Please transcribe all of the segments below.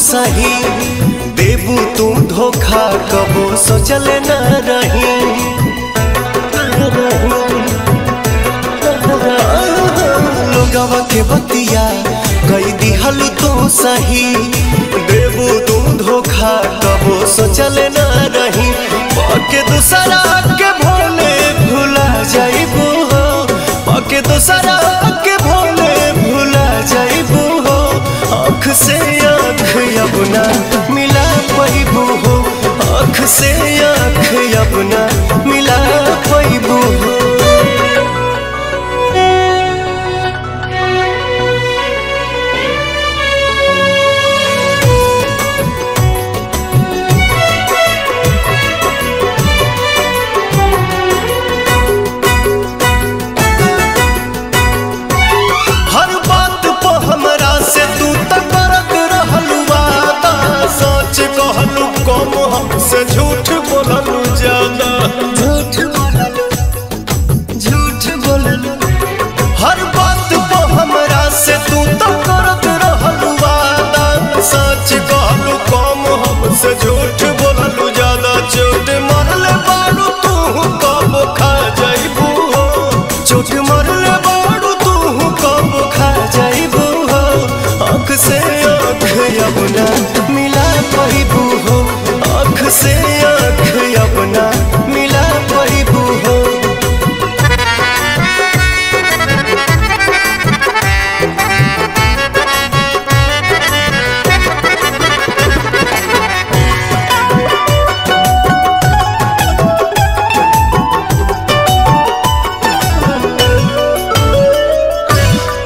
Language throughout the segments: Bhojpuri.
सही देबू तू धोखा कबो सोचल न रही। लोगवा के बतिया कई दिहल तू सही देबू तू धोखा कबो सोचल न रही। पाके दूसरा के भोले भुला जाइबू हो, पाके दूसरा के भोले भुला जाइबू हो। आँख से आँख अपना मिला पैबू हो, आँख से आँख अपना मिला पैबू हो। से झूठ बोललू ज्यादा, झूठ बोललू हर बात पे हमरा से तू तो करत रहलू वादा। सच कहलू कम हमसे झूठ बोललू ज्यादा। चोट मरले बारू तू कब खा जाइबू हो, चोट मरले बारू तू कब खा जाइबू हो। आँख से आँख अपना मिला पैबू हो, आँख से आँख अपना मिला पैबू हो।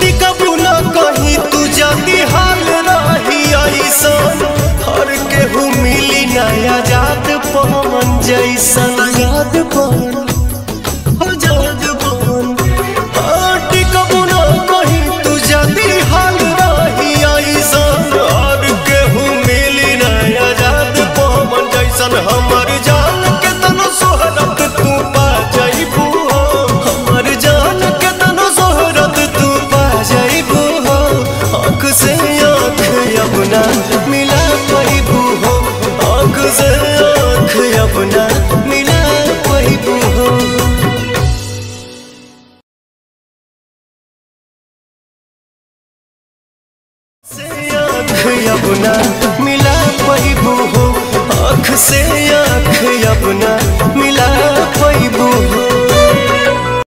टिकबू न कहीं तू जाती हाल रही ऐसन, हर केहू मिली नया जात पवन जैसन। याद पवन आजाद पवन टिकबू न कहीं तू जाती हाल रही ऐसन, हर केहू मिली नया जात पवन जैसन। हमर जान के तनो सोहरत तू पा जाइबू हो, हमर जान के तनो सोहरत तू पा जाइबू हो। आँख से आँख अपना मिला पैबू हो, आँख से आँख अपना मिला पैबू हो। से आँख अपना मिला पैबू हो, आँख से